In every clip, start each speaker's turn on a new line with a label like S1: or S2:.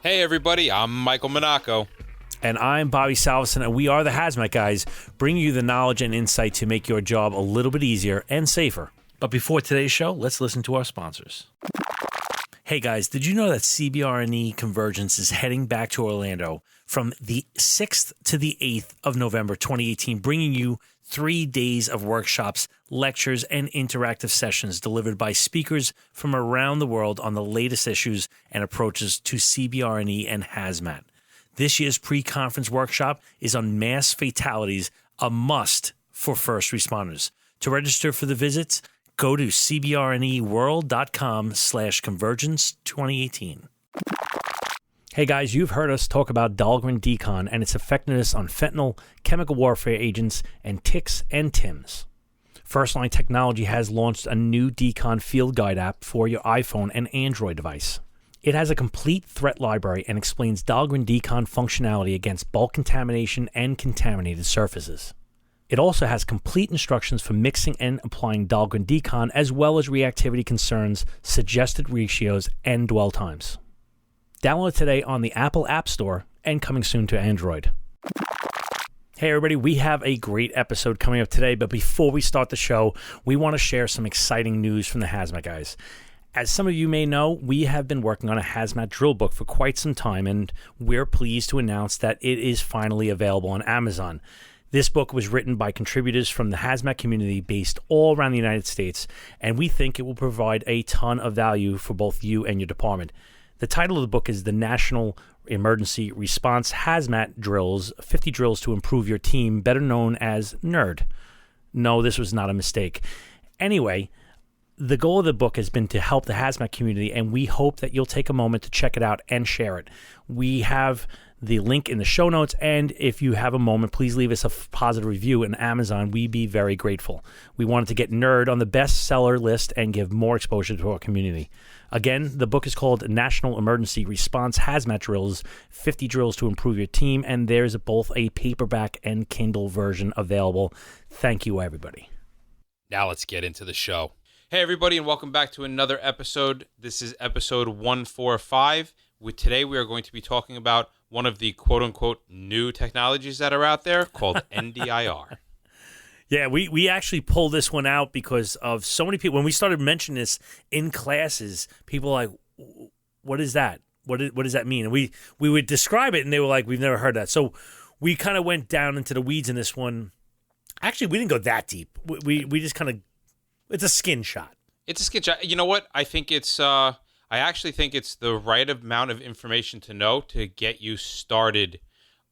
S1: Hey everybody, I'm Michael Monaco.
S2: And I'm Bobby Salveson, and we are the Hazmat Guys, bringing you the knowledge and insight to make your job a little bit easier and safer. But before today's show, let's listen to our sponsors. Hey guys, did you know that CBRNE Convergence is heading back to Orlando from the 6th to the 8th of November 2018, bringing you 3 days of workshops, lectures, and interactive sessions delivered by speakers from around the world on the latest issues and approaches to CBRNE and Hazmat. This year's pre-conference workshop is on mass fatalities, a must for first responders. To register for the visits, go to cbrneworld.com/convergence2018. Hey guys, you've heard us talk about Dahlgren Decon and its effectiveness on fentanyl, chemical warfare agents, and ticks and TIMs. Firstline Technology has launched a new Decon field guide app for your iPhone and Android device. It has a complete threat library and explains Dahlgren Decon functionality against bulk contamination and contaminated surfaces. It also has complete instructions for mixing and applying Dahlgren Decon, as well as reactivity concerns, suggested ratios, and dwell times. Download today on the Apple App Store and coming soon to Android. Hey everybody, we have a great episode coming up today, but before we start the show, we want to share some exciting news from the Hazmat Guys. As some of you may know, we have been working on a hazmat drill book for quite some time, and we're pleased to announce that it is finally available on Amazon. This book was written by contributors from the hazmat community based all around the United States, and we think it will provide a ton of value for both you and your department. The title of the book is The National Emergency Response Hazmat Drills, 50 Drills to Improve Your Team, better known as NERD. No, this was not a mistake. Anyway, the goal of the book has been to help the hazmat community, and we hope that you'll take a moment to check it out and share it. We have the link in the show notes, and if you have a moment, please leave us a positive review in Amazon. We'd be very grateful. We wanted to get NERD on the bestseller list and give more exposure to our community. Again, the book is called National Emergency Response Hazmat Drills, 50 Drills to Improve Your Team, and there's both a paperback and Kindle version available. Thank you, everybody.
S1: Now let's get into the show. Hey everybody, and welcome back to another episode. This is episode 145. Today we are going to be talking about one of the quote-unquote new technologies that are out there called NDIR.
S2: Yeah, we actually pulled this one out because of so many people. When we started mentioning this in classes, people were like, what is that? What does that mean? And we would describe it, and they were like, we've never heard that. So we kind of went down into the weeds in this one. Actually, we didn't go that deep. We just kind of, it's a skin shot.
S1: It's a skin shot. You know what? I think it's... I actually think it's the right amount of information to know to get you started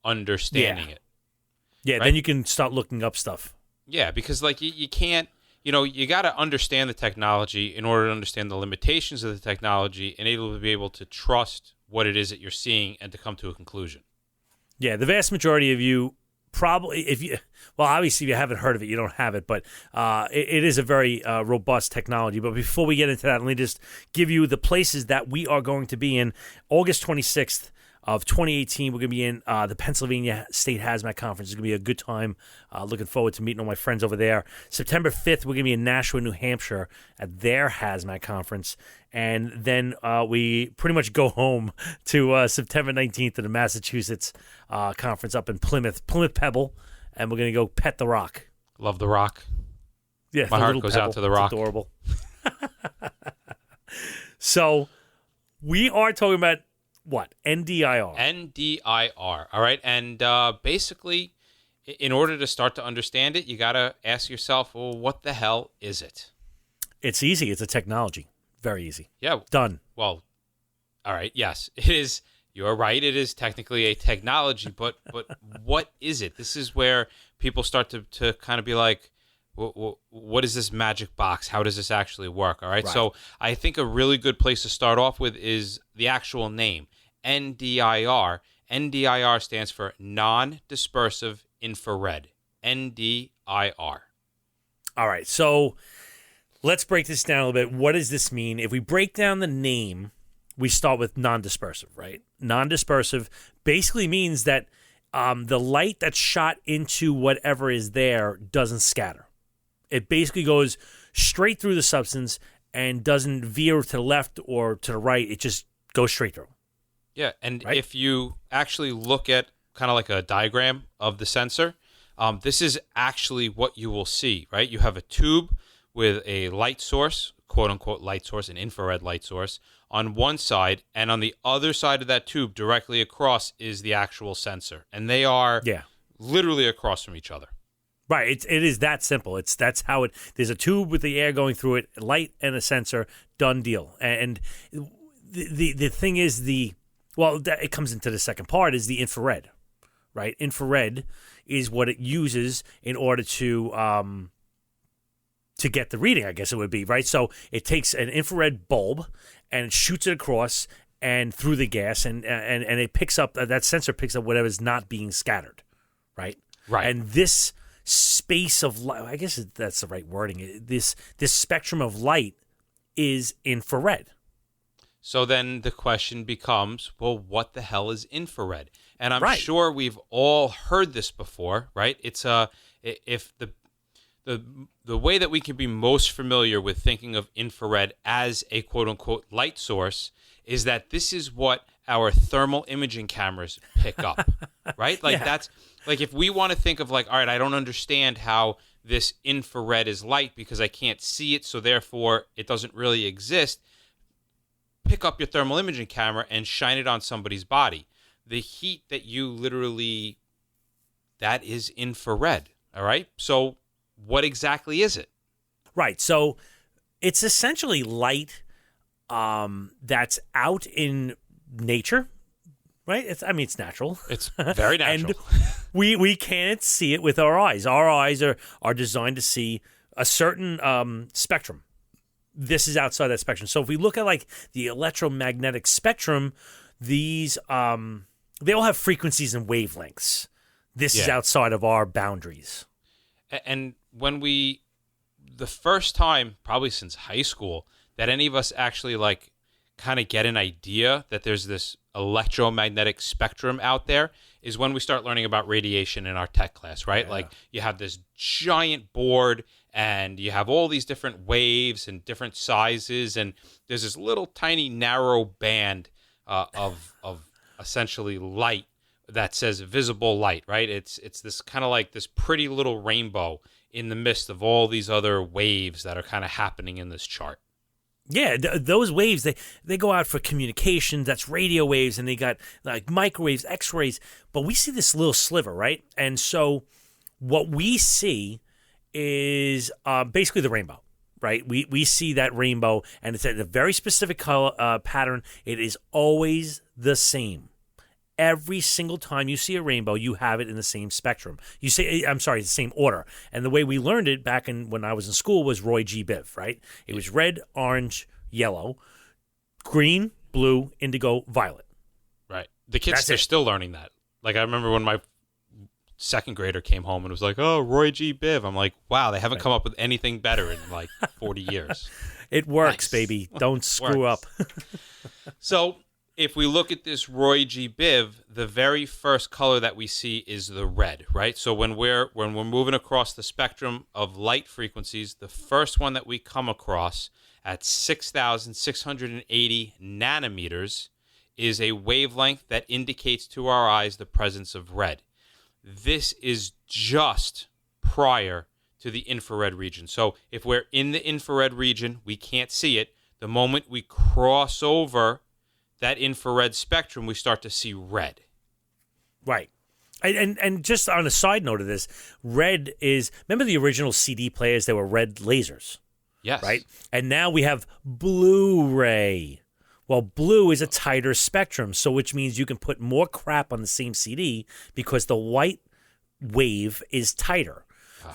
S1: understanding it.
S2: Yeah, right? Then you can start looking up stuff.
S1: Yeah, because like you can't, you got to understand the technology in order to understand the limitations of the technology and able to be able to trust what it is that you're seeing and to come to a conclusion.
S2: Yeah, the vast majority of you probably, obviously if you haven't heard of it, you don't have it, but it is a very robust technology. But before we get into that, let me just give you the places that we are going to be in. August 26th of 2018, we're going to be in the Pennsylvania State Hazmat Conference. It's going to be a good time. Looking forward to meeting all my friends over there. September 5th, we're going to be in Nashua, New Hampshire at their Hazmat Conference. And then we pretty much go home to September 19th to the Massachusetts conference up in Plymouth Pebble. And we're going to go pet the Rock.
S1: Love the Rock.
S2: Yeah,
S1: my heart goes out to the Rock.
S2: It's adorable. So we are talking about what? NDIR.
S1: NDIR. All right. And basically, in order to start to understand it, you got to ask yourself, well, what the hell is it?
S2: It's easy. It's a technology. Very easy.
S1: Yeah.
S2: Done.
S1: Well, all right. Yes, it is. You're right. It is technically a technology, but what is it? This is where people start to kind of be like, what is this magic box? How does this actually work? All right. So I think a really good place to start off with is the actual name, NDIR. NDIR stands for non-dispersive infrared. NDIR.
S2: All right. So let's break this down a little bit. What does this mean? If we break down the name, we start with non-dispersive, right? Non-dispersive basically means that the light that's shot into whatever is there doesn't scatter. It basically goes straight through the substance and doesn't veer to the left or to the right. It just goes straight through.
S1: Yeah, and
S2: right?
S1: if you actually look at kind of like a diagram of the sensor, this is actually what you will see, right? You have a tube with a light source, quote unquote light source, an infrared light source on one side, and on the other side of that tube, directly across, is the actual sensor. And they are
S2: Yeah.
S1: literally across from each other.
S2: Right. It is that simple. That's how it. There's a tube with the air going through it, light and a sensor. Done deal. And the thing is it comes into the second part is the infrared, right? Infrared is what it uses in order to get the reading. I guess it would be right. So it takes an infrared bulb and it shoots it across and through the gas, and it picks up that sensor picks up whatever's not being scattered, right?
S1: Right.
S2: And this space of light, I guess that's the right wording. This spectrum of light is infrared.
S1: So then the question becomes, well, what the hell is infrared? And I'm
S2: Right.
S1: sure we've all heard this before, right? It's if the way that we can be most familiar with thinking of infrared as a quote unquote light source is that this is what our thermal imaging cameras pick up, right? Like that's like if we want to think of like, all right, I don't understand how this infrared is light because I can't see it, so therefore it doesn't really exist. Pick up your thermal imaging camera and shine it on somebody's body. The heat that you literally, that is infrared, all right? So what exactly is it?
S2: Right. So it's essentially light that's out in nature, right? It's natural.
S1: It's very natural.
S2: And we can't see it with our eyes. Our eyes are designed to see a certain spectrum. This is outside that spectrum. So if we look at like the electromagnetic spectrum, these they all have frequencies and wavelengths. This is outside of our boundaries.
S1: And when the first time, probably since high school, that any of us actually like kind of get an idea that there's this electromagnetic spectrum out there is when we start learning about radiation in our tech class, right? Yeah. Like you have this giant board and you have all these different waves and different sizes, and there's this little tiny narrow band of essentially light that says visible light, right? It's this kind of like this pretty little rainbow in the midst of all these other waves that are kind of happening in this chart.
S2: Yeah, those waves, they go out for communication. That's radio waves, and they got like microwaves, X-rays. But we see this little sliver, right? And so what we see is basically the rainbow, right? We see that rainbow, and it's at a very specific color pattern. It is always the same. Every single time you see a rainbow, you have it in the same spectrum. The same order. And the way we learned it back when I was in school was Roy G. Biv, right? It was red, orange, yellow, green, blue, indigo, violet.
S1: Right. The kids are still learning that. Like I remember when my second grader came home and was like, "Oh, Roy G. Biv." I'm like, "Wow, they haven't come up with anything better in like 40 years."
S2: It works, baby. Don't screw up.
S1: So if we look at this Roy G. Biv, the very first color that we see is the red, right? So when we're moving across the spectrum of light frequencies, the first one that we come across at 6,680 nanometers is a wavelength that indicates to our eyes the presence of red. This is just prior to the infrared region. So if we're in the infrared region, we can't see it. The moment we cross over that infrared spectrum, we start to see red.
S2: Right. And just on a side note of this, red is, remember the original CD players? They were red lasers.
S1: Yes.
S2: Right? And now we have Blu-ray. Well, blue is a tighter spectrum, so which means you can put more crap on the same CD because the white wave is tighter.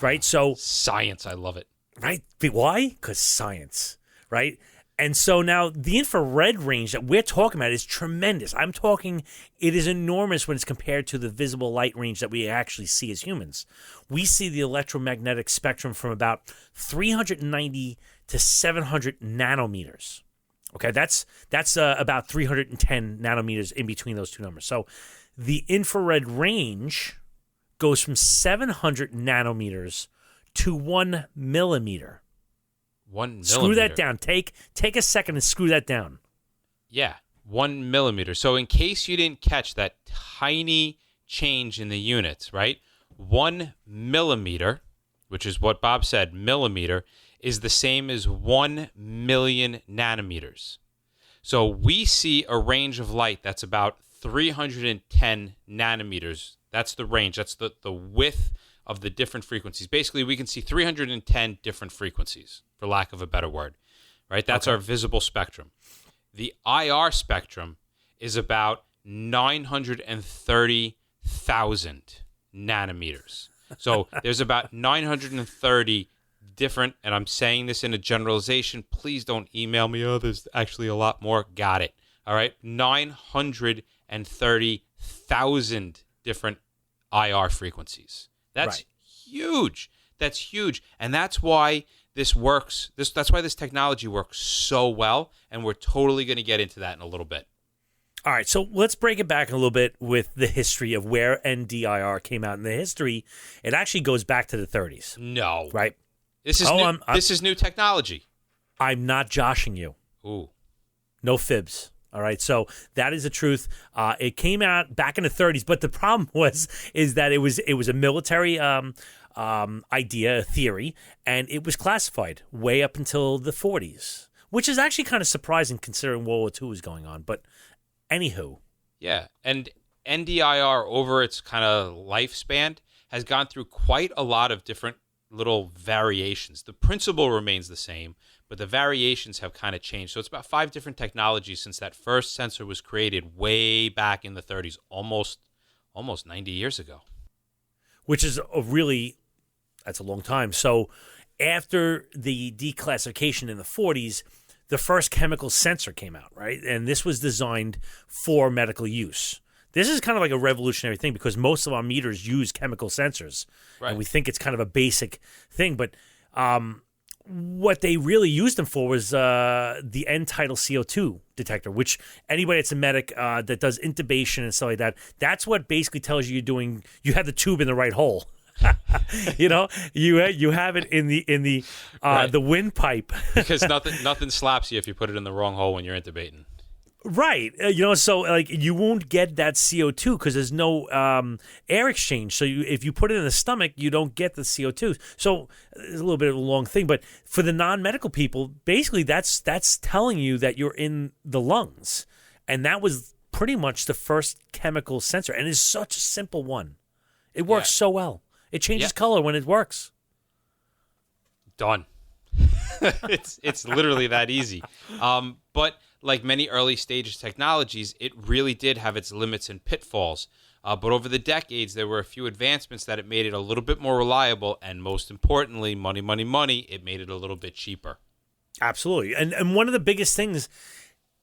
S2: Right? So
S1: science, I love it.
S2: Right? Why? Because science. Right? And so now the infrared range that we're talking about is tremendous. I'm talking, it is enormous when it's compared to the visible light range that we actually see as humans. We see the electromagnetic spectrum from about 390 to 700 nanometers. Okay, that's about 310 nanometers in between those two numbers. So the infrared range goes from 700 nanometers to 1 millimeter.
S1: 1 millimeter.
S2: Screw that down. Take a second and screw that down.
S1: Yeah. 1 millimeter. So in case you didn't catch that tiny change in the units, right? 1 millimeter, which is what Bob said, millimeter, is the same as 1 million nanometers. So we see a range of light that's about 310 nanometers. That's the range. That's the width of the different frequencies. Basically, we can see 310 different frequencies, for lack of a better word, right? That's our visible spectrum. The IR spectrum is about 930,000 nanometers. So there's about 930 different, and I'm saying this in a generalization. Please don't email me, oh, there's actually a lot more. Got it. All right. 930,000 different IR frequencies. That's huge. That's huge. And that's why this works. That's why this technology works so well. And we're totally going to get into that in a little bit.
S2: All right, so let's break it back a little bit with the history of where NDIR came out. In the history, it actually goes back to the 30s.
S1: No.
S2: Right?
S1: This is this is new technology.
S2: I'm not joshing you.
S1: Ooh.
S2: No fibs. All right, so that is the truth. It came out back in the 30s, but the problem is that it was a military idea, a theory, and it was classified way up until the 40s, which is actually kind of surprising considering World War II was going on. But anywho.
S1: Yeah, and NDIR over its kind of lifespan has gone through quite a lot of different little variations. The principle remains the same, but the variations have kind of changed. So it's about 5 different technologies since that first sensor was created way back in the 30s, almost 90 years ago.
S2: Which is that's a long time. So after the declassification in the 40s, the first chemical sensor came out, right? And this was designed for medical use. This is kind of like a revolutionary thing because most of our meters use chemical sensors. Right. And we think it's kind of a basic thing. But what they really used them for was the end-tidal CO2 detector, which anybody that's a medic that does intubation and stuff like that, that's what basically tells you you have the tube in the right hole. You know, you have it in the windpipe.
S1: Because nothing slaps you if you put it in the wrong hole when you're intubating.
S2: Right. So like you won't get that CO2 because there's no air exchange. So if you put it in the stomach, you don't get the CO2. So it's a little bit of a long thing, but for the non-medical people, basically that's telling you that you're in the lungs. And that was pretty much the first chemical sensor. And it's such a simple one. It works so well. It changes color when it works.
S1: Done. It's literally that easy. But like many early stage technologies, it really did have its limits and pitfalls. But over the decades, there were a few advancements that it made it a little bit more reliable, and most importantly, money, it made it a little bit cheaper.
S2: Absolutely. And one of the biggest things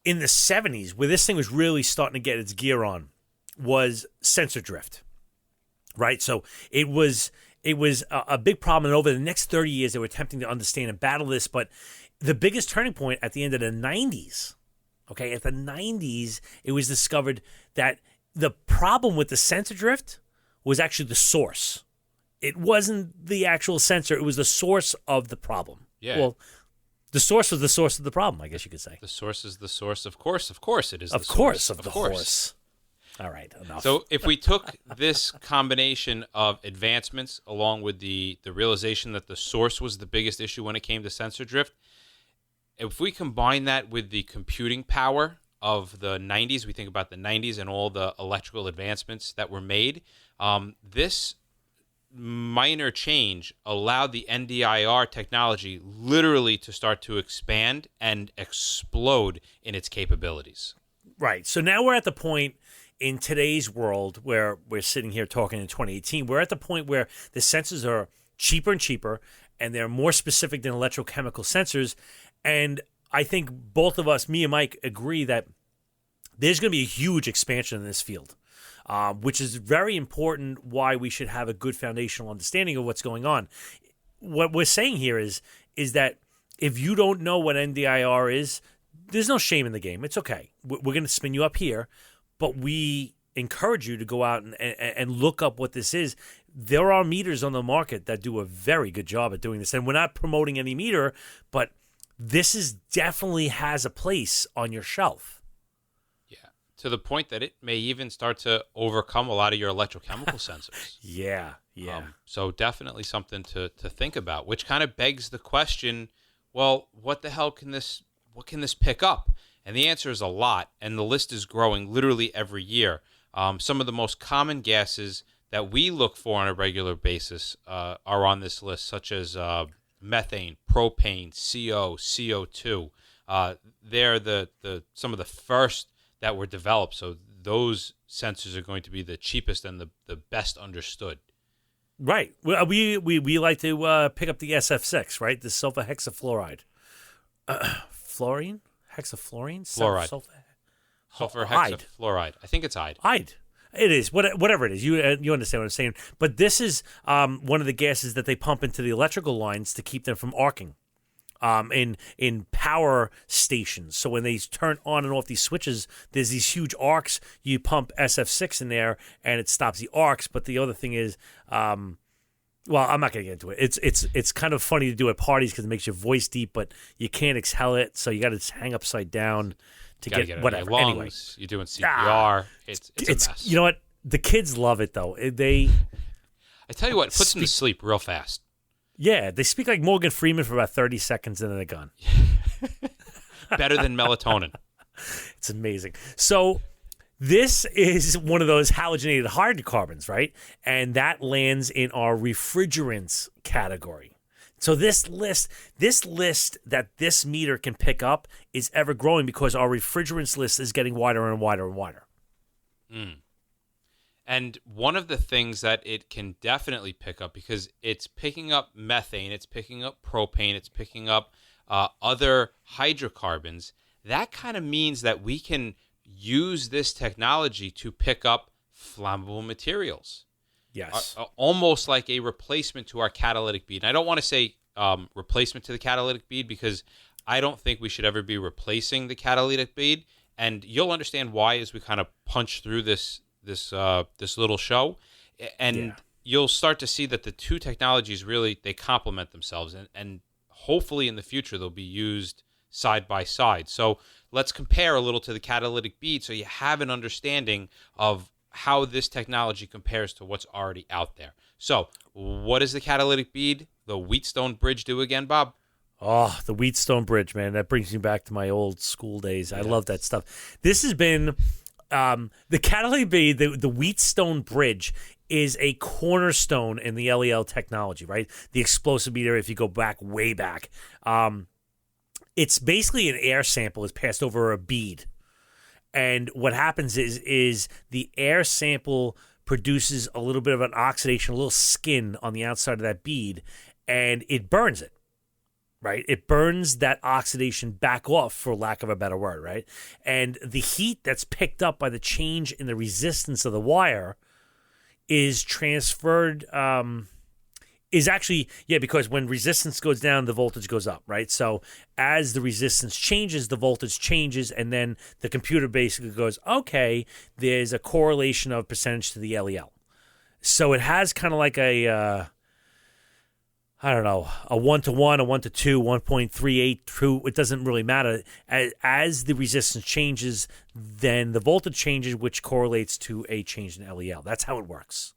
S2: in the 70s, where this thing was really starting to get its gear on, was sensor drift. Right? So it was a big problem, and over the next 30 years, they were attempting to understand and battle this, but the biggest turning point at the end of the 90s, okay, at the 90s, it was discovered that the problem with the sensor drift was actually the source. It wasn't the actual sensor. It was the source of the problem.
S1: Yeah.
S2: Well, the source was the source of the problem, I guess you could say.
S1: The source is the source. Of course it is.
S2: Of course, of the horse. All right, enough.
S1: So if we took this combination of advancements along with the realization that the source was the biggest issue when it came to sensor drift, if we combine that with the computing power of the 90s, we think about the 90s and all the electrical advancements that were made, this minor change allowed the NDIR technology literally to start to expand and explode in its capabilities.
S2: Right. So now we're at the point in today's world where we're sitting here talking in 2018, we're at the point where the sensors are cheaper and cheaper, and they're more specific than electrochemical sensors. And I think both of us, me and Mike, agree that there's going to be a huge expansion in this field, which is very important why we should have a good foundational understanding of what's going on. What we're saying here is that if you don't know what NDIR is, there's no shame in the game. It's okay. We're going to spin you up here. But we encourage you to go out and look up what this is. There are meters on the market that do a very good job at doing this. And we're not promoting any meter, but this definitely has a place on your shelf.
S1: to the point that it may even start to overcome a lot of your electrochemical sensors.
S2: Yeah.
S1: So definitely something to think about, which kind of begs the question, well, what the hell can this pick up? And the answer is a lot, and the list is growing literally every year. Some of the most common gases that we look for on a regular basis are on this list, such as methane, propane, CO, CO2. They're some of the first that were developed, so those sensors are going to be the cheapest and the best understood.
S2: Right. We like to pick up the SF6, right? The sulfur hexafluoride. Fluorine? Hexafluorine?
S1: Fluoride. Sulfur hexafluoride. I think it's Ide.
S2: Ide. It is. Whatever it is. You understand what I'm saying. But this is one of the gases that they pump into the electrical lines to keep them from arcing. In power stations. So when they turn on and off these switches, there's these huge arcs. You pump SF6 in there, and it stops the arcs. But the other thing is, well, I'm not going to get into it. It's kind of funny to do at parties because it makes your voice deep, but you can't exhale it, so you got to hang upside down to get whatever.
S1: Lungs,
S2: anyway,
S1: you're doing CPR. It's a mess.
S2: You know what? The kids love it though. I
S1: tell you what, it puts them to sleep real fast.
S2: Yeah, they speak like Morgan Freeman for about 30 seconds and then they're gone.
S1: Better than melatonin.
S2: It's amazing. So this is one of those halogenated hydrocarbons, right? And that lands in our refrigerants category. So this list that this meter can pick up is ever growing because our refrigerants list is getting wider and wider and wider.
S1: And one of the things that it can definitely pick up, because it's picking up methane, it's picking up propane, it's picking up other hydrocarbons, that kind of means that we can use this technology to pick up flammable materials.
S2: Yes.
S1: Almost like a replacement to our catalytic bead. And I don't want to say replacement to the catalytic bead because I don't think we should ever be replacing the catalytic bead. And you'll understand why as we kind of punch through this little show, and you'll start to see that the two technologies really, they complement themselves, and hopefully in the future they'll be used side by side. So let's compare a little to the catalytic bead so you have an understanding of how this technology compares to what's already out there. So what does the catalytic bead, the Wheatstone bridge, do again, Bob?
S2: Oh, the Wheatstone bridge, man. That brings me back to my old school days. I love that stuff. This has been the catalytic bead, the Wheatstone bridge is a cornerstone in the LEL technology, right? The explosive meter, if you go way back. It's basically an air sample is passed over a bead. And what happens is the air sample produces a little bit of an oxidation, a little skin on the outside of that bead, and it burns it. Right? It burns that oxidation back off, for lack of a better word, right? And the heat that's picked up by the change in the resistance of the wire is transferred, because when resistance goes down, the voltage goes up, right? So as the resistance changes, the voltage changes, and then the computer basically goes, okay, there's a correlation of percentage to the LEL. So it has kind of like a 1-to-1, a 1-to-2, 1.38. It doesn't really matter. As the resistance changes, then the voltage changes, which correlates to a change in LEL. That's how it works.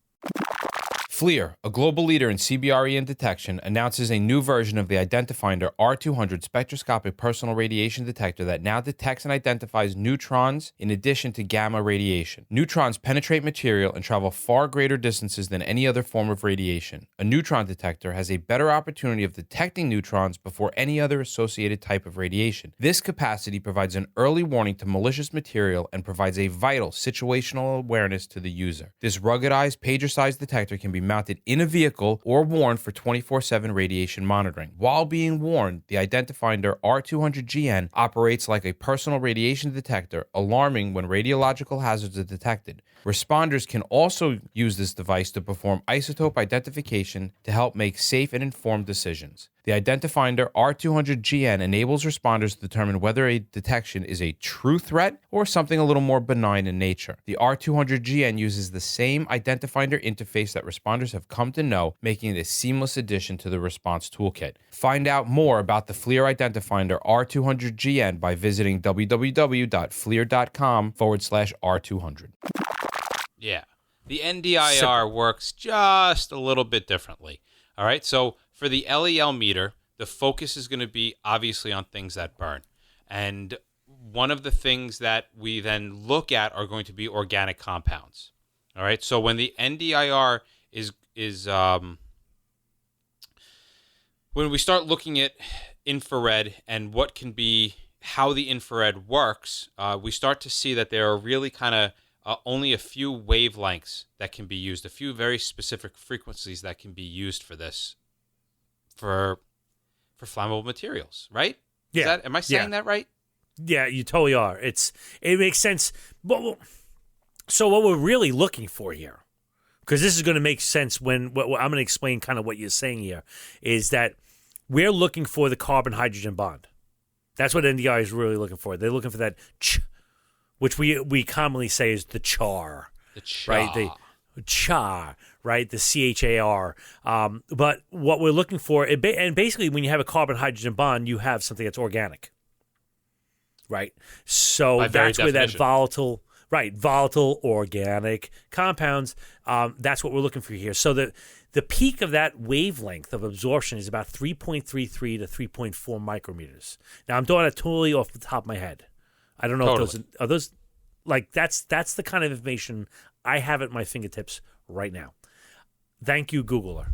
S3: FLIR, a global leader in CBRE and detection, announces a new version of the Identifinder R200 spectroscopic personal radiation detector that now detects and identifies neutrons in addition to gamma radiation. Neutrons penetrate material and travel far greater distances than any other form of radiation. A neutron detector has a better opportunity of detecting neutrons before any other associated type of radiation. This capacity provides an early warning to malicious material and provides a vital situational awareness to the user. This ruggedized, pager-sized detector can be mounted in a vehicle or worn for 24/7 radiation monitoring. While being worn, the Identifinder R200GN operates like a personal radiation detector, alarming when radiological hazards are detected. Responders can also use this device to perform isotope identification to help make safe and informed decisions. The Identifinder R200GN enables responders to determine whether a detection is a true threat or something a little more benign in nature. The R200GN uses the same Identifinder interface that responders have come to know, making it a seamless addition to the response toolkit. Find out more about the FLIR Identifinder R200GN by visiting www.flir.com/R200.
S1: Yeah. The NDIR works just a little bit differently. All right. So for the LEL meter, the focus is going to be obviously on things that burn. And one of the things that we then look at are going to be organic compounds. All right. So when the NDIR is when we start looking at infrared and what can be how the infrared works, we start to see that there are really kind of only a few wavelengths that can be used, a few very specific frequencies that can be used for this, for flammable materials, right?
S2: Yeah.
S1: Am I saying that right?
S2: Yeah, you totally are. It makes sense. But, so what we're really looking for here, because this is going to make sense when I'm going to explain kind of what you're saying here, is that we're looking for the carbon-hydrogen bond. That's what NDI is really looking for. They're looking for that which we commonly say is the char.
S1: The char.
S2: Right? The char, right? The CHAR. But what we're looking for, and basically when you have a carbon-hydrogen bond, you have something that's organic. Right? So that's where that volatile organic compounds, that's what we're looking for here. So the peak of that wavelength of absorption is about 3.33 to 3.4 micrometers. Now, I'm doing it totally off the top of my head. I don't know if those like that's the kind of information I have at my fingertips right now. Thank you, Googler.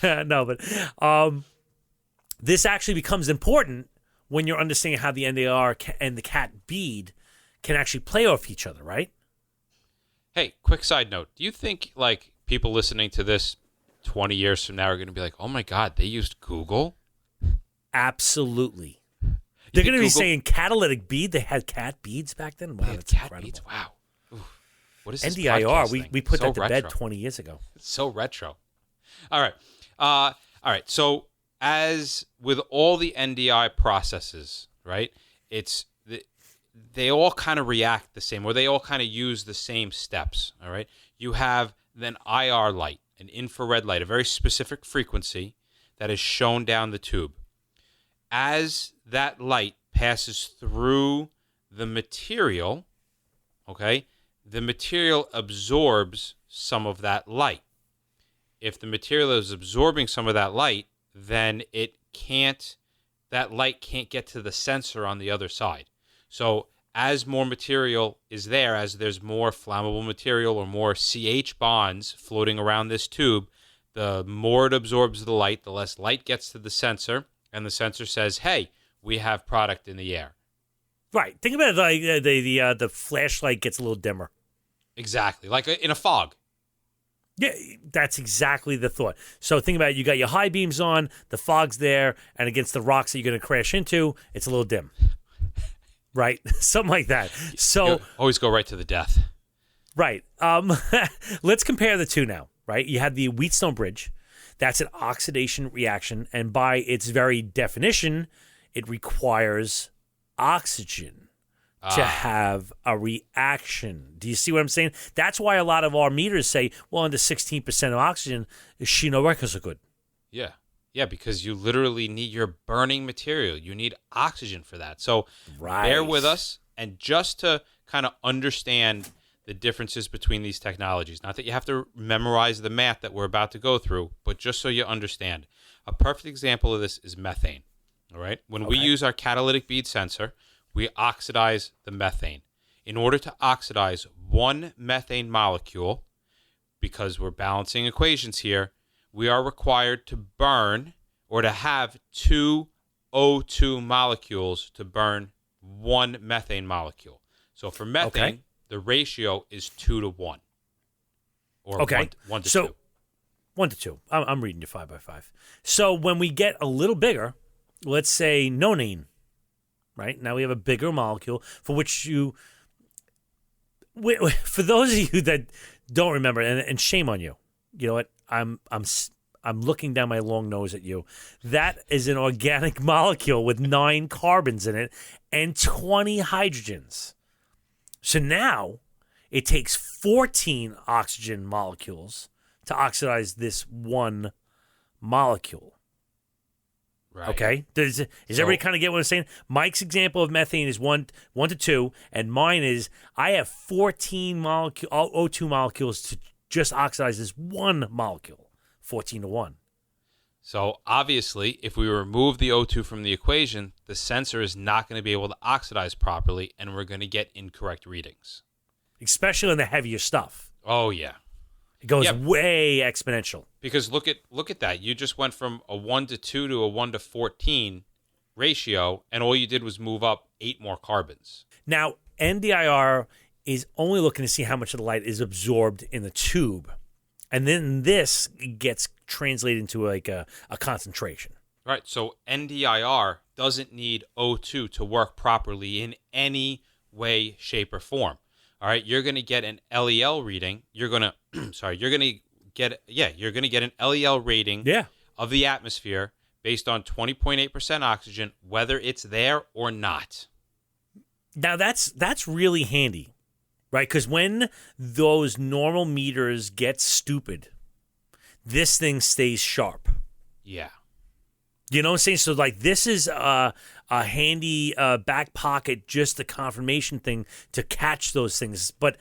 S2: No, but this actually becomes important when you're understanding how the NDIR and the cat bead can actually play off each other, right?
S1: Hey, quick side note. Do you think like people listening to this 20 years from now are going to be like, oh my God, they used Google?
S2: Absolutely. They're going to be saying catalytic bead. They had cat beads back then. Wow, that's
S1: cat
S2: incredible.
S1: Beads. Wow. Oof. What is this
S2: NDIR?
S1: thing?
S2: We put
S1: so
S2: that to
S1: retro.
S2: bed 20 years ago.
S1: It's so retro. All right. All right. So as with all the NDI processes, right? They all kind of react the same, or they all kind of use the same steps. All right. You have then IR light, an infrared light, a very specific frequency that is shown down the tube. As that light passes through the material, okay, the material absorbs some of that light. If the material is absorbing some of that light, then that light can't get to the sensor on the other side. So as more material is there, as there's more flammable material or more CH bonds floating around this tube, the more it absorbs the light, the less light gets to the sensor, and the sensor says, hey, we have product in the air.
S2: Right. Think about it like the flashlight gets a little dimmer.
S1: Exactly. Like in a fog.
S2: Yeah, that's exactly the thought. So think about it. You got your high beams on, the fog's there, and against the rocks that you're going to crash into, it's a little dim. Right? Something like that. So
S1: you always go right to the death.
S2: Right. Let's compare the two now, right? You have the Wheatstone Bridge. That's an oxidation reaction, and by its very definition, it requires oxygen to have a reaction. Do you see what I'm saying? That's why a lot of our meters say, well, under 16% of oxygen, no records are good.
S1: Yeah. Yeah, because you literally need your burning material. You need oxygen for that. So bear with us, and just to kind of understand the differences between these technologies. Not that you have to memorize the math that we're about to go through, but just so you understand. A perfect example of this is methane. All right? When we use our catalytic bead sensor, we oxidize the methane. In order to oxidize one methane molecule, because we're balancing equations here, we are required to burn or to have two O2 molecules to burn one methane molecule. So for methane, the ratio is 2 to 1. Or 1 to 2.
S2: 1 to 2. I'm reading you 5 by 5. So when we get a little bigger, let's say nonane, right? Now we have a bigger molecule for which for those of you that don't remember, and shame on you, you know what? I'm looking down my long nose at you. That is an organic molecule with 9 carbons in it and 20 hydrogens. So now it takes 14 oxygen molecules to oxidize this one molecule.
S1: Right.
S2: Okay? Does everybody kind of get what I'm saying? Mike's example of methane is 1 to 2, and mine is I have 14 O2 molecules to just oxidize this one molecule, 14 to 1.
S1: So obviously, if we remove the O2 from the equation, the sensor is not going to be able to oxidize properly, and we're going to get incorrect readings.
S2: Especially in the heavier stuff.
S1: Oh, yeah.
S2: It goes way exponential.
S1: Because look at that. You just went from a 1 to 2 to a 1 to 14 ratio, and all you did was move up 8 more carbons.
S2: Now, NDIR is only looking to see how much of the light is absorbed in the tube. And then this gets translated into like a concentration.
S1: Right. So NDIR doesn't need O2 to work properly in any way, shape, or form. All right. You're going to get an LEL reading. You're going to get an LEL rating of the atmosphere based on 20.8% oxygen, whether it's there or not.
S2: Now that's really handy. Right, because when those normal meters get stupid, this thing stays sharp.
S1: Yeah.
S2: You know what I'm saying? So, like, this is a handy back pocket, just the confirmation thing to catch those things. But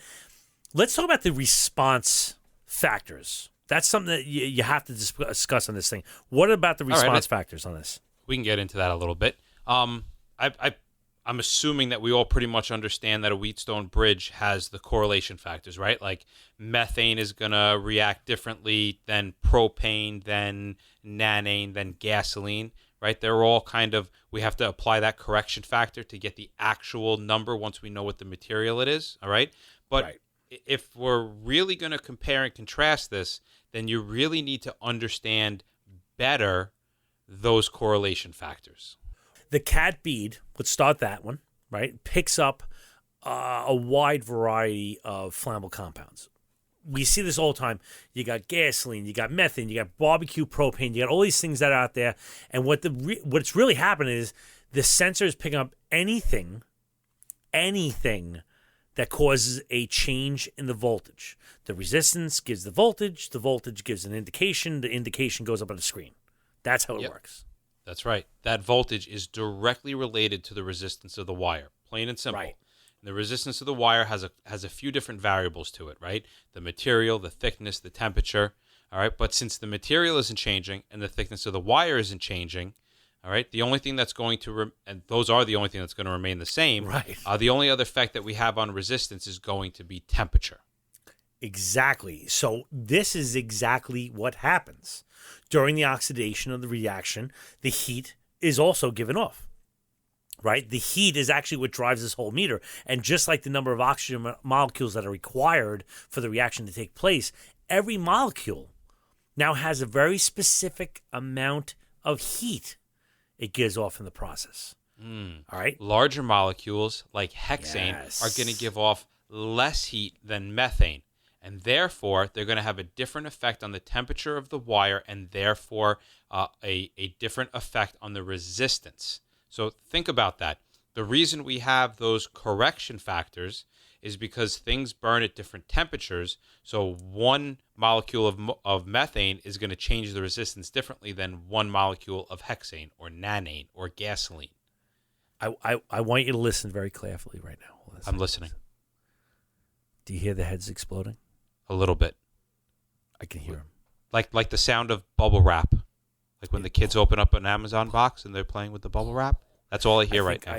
S2: let's talk about the response factors. That's something that you have to discuss on this thing. What about the response factors on this?
S1: We can get into that a little bit. I'm assuming that we all pretty much understand that a Wheatstone bridge has the correlation factors, right? Like methane is going to react differently than propane, than nanane, than gasoline, right? They're all kind of, we have to apply that correction factor to get the actual number once we know what the material it is, all right? But if we're really going to compare and contrast this, then you really need to understand better those correlation factors.
S2: The cat bead, let's start that one, right? Picks up a wide variety of flammable compounds. We see this all the time. You got gasoline, you got methane, you got barbecue propane, you got all these things that are out there. And what's really happening is the sensor is picking up anything that causes a change in the voltage. The resistance gives the voltage gives an indication, the indication goes up on the screen. That's how it works.
S1: That's right. That voltage is directly related to the resistance of the wire, plain and simple.
S2: Right.
S1: And the resistance of the wire has a few different variables to it, right? The material, the thickness, the temperature, all right? But since the material isn't changing and the thickness of the wire isn't changing, all right, the only thing that's going to, and those are the only thing that's going to remain the same,
S2: right?
S1: The only other effect that we have on resistance is going to be temperature.
S2: Exactly. So this is exactly what happens. During the oxidation of the reaction, the heat is also given off, right? The heat is actually what drives this whole meter. And just like the number of oxygen molecules that are required for the reaction to take place, every molecule now has a very specific amount of heat it gives off in the process. All right?
S1: Larger molecules like hexane are going to give off less heat than methane. And therefore, they're going to have a different effect on the temperature of the wire and therefore a different effect on the resistance. So think about that. The reason we have those correction factors is because things burn at different temperatures. So one molecule of methane is going to change the resistance differently than one molecule of hexane or nanane or gasoline.
S2: I want you to listen very carefully right now.
S1: I'm listening.
S2: Do you hear the heads exploding?
S1: A little bit.
S2: I can hear them.
S1: Like the sound of bubble wrap. Like when the kids open up an Amazon box and they're playing with the bubble wrap. That's all I hear right now.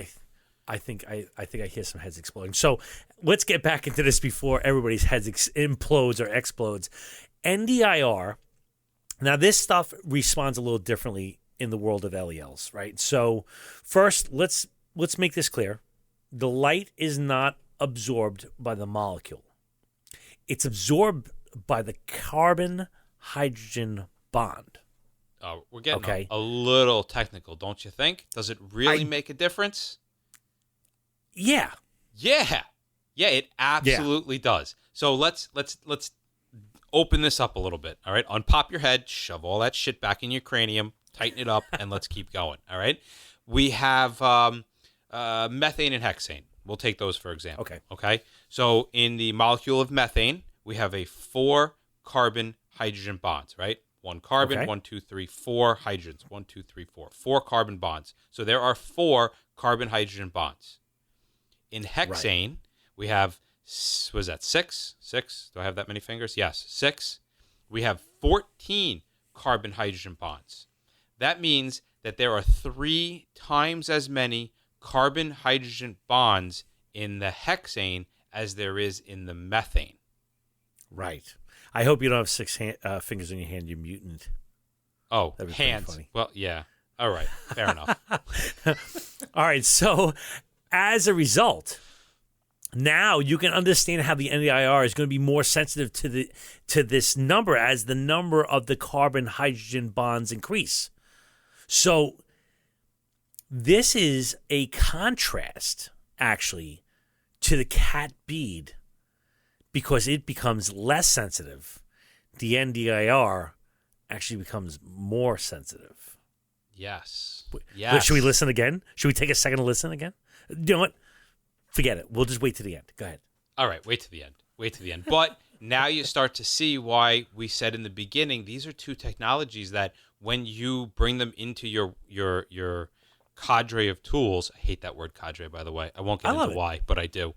S2: I think I hear some heads exploding. So let's get back into this before everybody's heads implodes or explodes. NDIR. Now this stuff responds a little differently in the world of LELs, right? So first, let's make this clear. The light is not absorbed by the molecule. It's absorbed by the carbon-hydrogen bond.
S1: We're getting a little technical, don't you think? Does it really make a difference?
S2: Yeah.
S1: Yeah, it absolutely does. So let's open this up a little bit. All right, unpop your head, shove all that shit back in your cranium, tighten it up, and let's keep going. All right, we have methane and hexane. We'll take those for example. Okay. So in the molecule of methane, we have a 4 carbon hydrogen bonds, right? 1 carbon,
S2: Okay.
S1: 1, 2, 3, 4 hydrogens. 1, 2, 3, 4. 4 carbon bonds. So there are 4 carbon hydrogen bonds. In hexane, we have, was that 6? 6? Do I have that many fingers? Yes, 6. We have 14 carbon hydrogen bonds. That means that there are 3 times as many carbon hydrogen bonds in the hexane as there is in the methane.
S2: Right. I hope you don't have 6 fingers in your hand, you mutant.
S1: Oh,
S2: That'd be
S1: hands.
S2: funny.
S1: Well, yeah. All right. Fair enough.
S2: All right. So as a result, now you can understand how the NDIR is going to be more sensitive to this number as the number of the carbon hydrogen bonds increase. So this is a contrast, actually, to the cat bead because it becomes less sensitive. The NDIR actually becomes more sensitive.
S1: Yes.
S2: Wait,
S1: Yes.
S2: should we listen again? Should we take a second to listen again? You know what? Forget it. We'll just wait to the end. Go ahead.
S1: All right. Wait to the end. Wait to the end. But now you start to see why we said in the beginning, these are 2 technologies that when you bring them into your cadre of tools, I hate that word cadre, by the way. I won't get into why, but I do.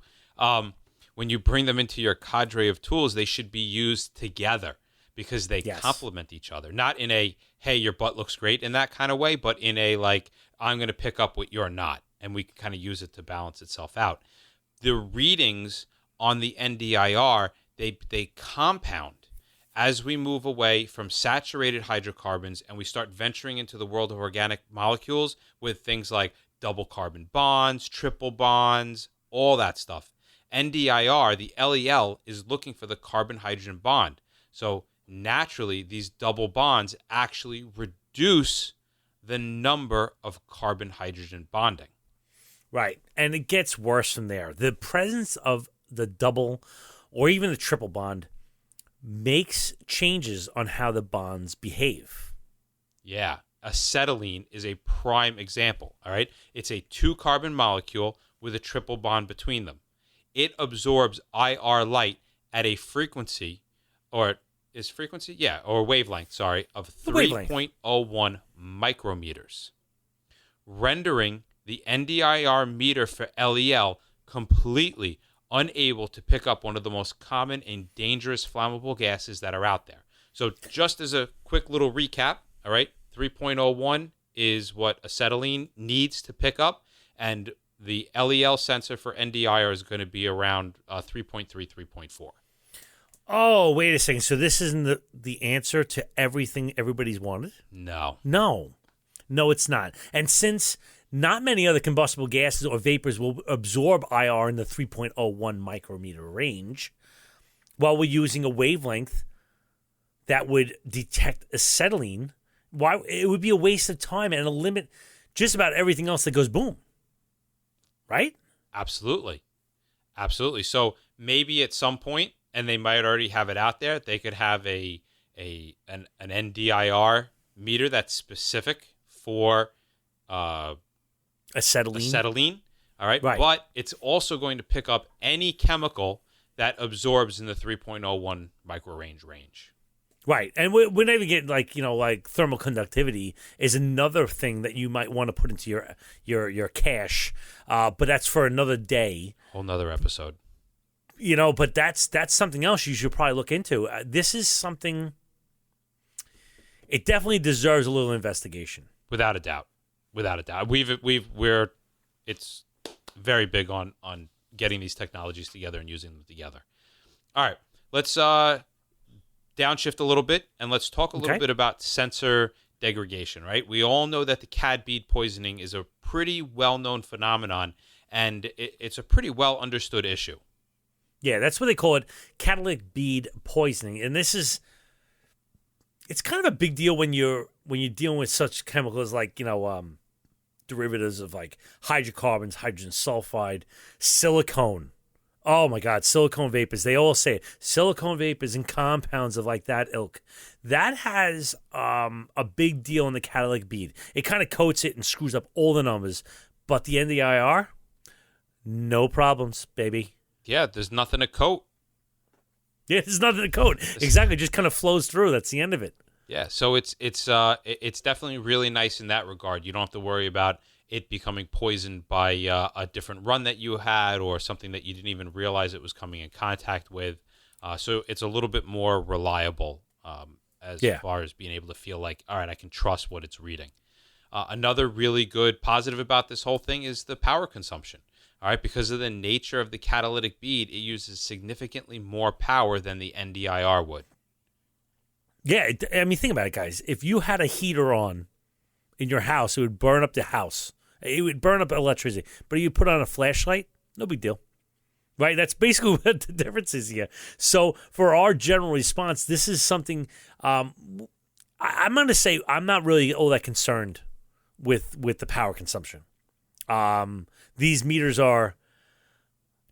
S1: When you bring them into your cadre of tools, they should be used together because they complement each other. Not in a, hey, your butt looks great in that kind of way, but in a, like, I'm going to pick up what you're not. And we can kind of use it to balance itself out. The readings on the NDIR, they compound as we move away from saturated hydrocarbons and we start venturing into the world of organic molecules with things like double carbon bonds, triple bonds, all that stuff. NDIR, the LEL, is looking for the carbon-hydrogen bond. So naturally, these double bonds actually reduce the number of carbon-hydrogen bonding.
S2: Right. And it gets worse from there. The presence of the double or even the triple bond makes changes on how the bonds behave.
S1: Yeah. Acetylene is a prime example, all right? It's a 2-carbon molecule with a triple bond between them. It absorbs IR light at a frequency, or wavelength, of 3.01 micrometers, rendering the NDIR meter for LEL completely unable to pick up one of the most common and dangerous flammable gases that are out there. So just as a quick little recap, all right, 3.01 is what acetylene needs to pick up, and the LEL sensor for NDIR is going to be around 3.3, 3.4.
S2: Oh, wait a second. So this isn't the answer to everything everybody's wanted?
S1: No.
S2: No, it's not. And since not many other combustible gases or vapors will absorb IR in the 3.01 micrometer range, while we're using a wavelength that would detect acetylene, why it would be a waste of time and a limit just about everything else that goes boom. Right?
S1: Absolutely. So maybe at some point, and they might already have it out there, they could have an NDIR meter that's specific for acetylene. All right. But it's also going to pick up any chemical that absorbs in the 3.01 microrange range.
S2: Right. And we're not even getting like thermal conductivity is another thing that you might want to put into your cache. But that's for another day.
S1: Whole nother episode.
S2: But that's something else you should probably look into. This is something, it definitely deserves a little investigation.
S1: Without a doubt. It's very big on getting these technologies together and using them together. All right. Let's downshift a little bit, and let's talk a little bit about sensor degradation, right? We all know that the CAD bead poisoning is a pretty well-known phenomenon, and it's a pretty well-understood issue.
S2: Yeah, that's what they call it, catalytic bead poisoning. And it's kind of a big deal when you're dealing with such chemicals like, derivatives of like hydrocarbons, hydrogen sulfide, silicone. Oh my God, silicone vapors. They all say it. Silicone vapors and compounds of like that ilk. That has a big deal in the catalytic bead. It kind of coats it and screws up all the numbers. But the NDIR, no problems, baby.
S1: Yeah, there's nothing to coat.
S2: Yeah, there's nothing to coat. Exactly, it just kind of flows through. That's the end of it.
S1: Yeah, so it's definitely really nice in that regard. You don't have to worry about it becoming poisoned by a different run that you had or something that you didn't even realize it was coming in contact with. So it's a little bit more reliable as far as being able to feel like, all right, I can trust what it's reading. Another really good positive about this whole thing is the power consumption. All right, because of the nature of the catalytic bead, it uses significantly more power than the NDIR would.
S2: Yeah, I mean, think about it, guys. If you had a heater on in your house, it would burn up the house. It would burn up electricity. But if you put on a flashlight, no big deal. Right? That's basically what the difference is here. So for our general response, this is something I'm going to say I'm not really all that concerned with the power consumption. These meters are,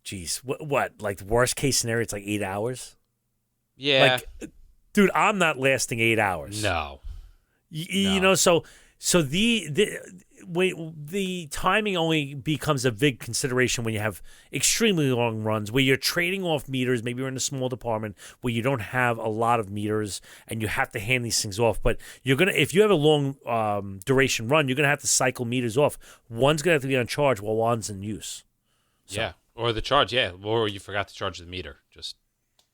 S2: geez, what? Like the worst case scenario, it's like 8 hours?
S1: Yeah.
S2: Like, dude, I'm not lasting 8 hours.
S1: No.
S2: You know, so the timing only becomes a big consideration when you have extremely long runs where you're trading off meters. Maybe you're in a small department where you don't have a lot of meters and you have to hand these things off. But if you have a long duration run, you're gonna have to cycle meters off. One's gonna have to be on charge while one's in use. So.
S1: Yeah, or the charge. Yeah, or you forgot to charge the meter. Just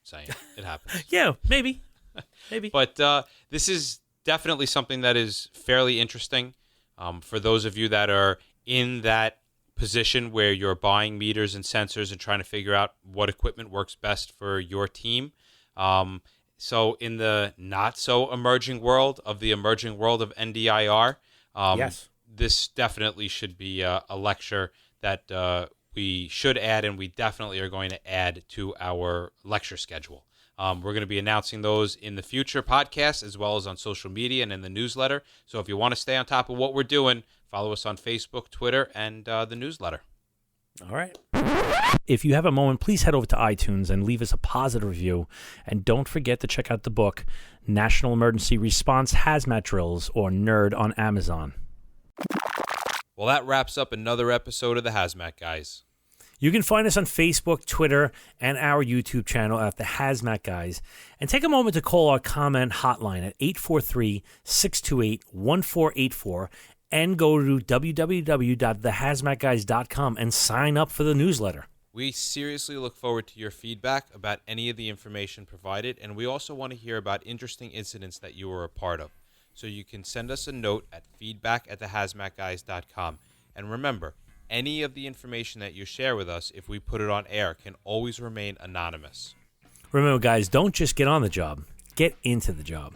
S1: saying, it happens.
S2: Yeah, maybe.
S1: But this is definitely something that is fairly interesting. For those of you that are in that position where you're buying meters and sensors and trying to figure out what equipment works best for your team. So in the not so emerging world of NDIR,
S2: yes,
S1: this definitely should be a lecture that we should add, and we definitely are going to add to our lecture schedule. We're going to be announcing those in the future podcasts as well as on social media and in the newsletter. So if you want to stay on top of what we're doing, follow us on Facebook, Twitter, and the newsletter.
S2: All right. If you have a moment, please head over to iTunes and leave us a positive review. And don't forget to check out the book, National Emergency Response Hazmat Drills, or NERD, on Amazon.
S1: Well, that wraps up another episode of the Hazmat Guys.
S2: You can find us on Facebook, Twitter, and our YouTube channel at the Hazmat Guys. And take a moment to call our comment hotline at 843-628-1484 and go to www.thehazmatguys.com and sign up for the newsletter.
S1: We seriously look forward to your feedback about any of the information provided, and we also want to hear about interesting incidents that you were a part of. So you can send us a note at feedback@thehazmatguys.com. And remember, any of the information that you share with us, if we put it on air, can always remain anonymous.
S2: Remember, guys, don't just get on the job. Get into the job.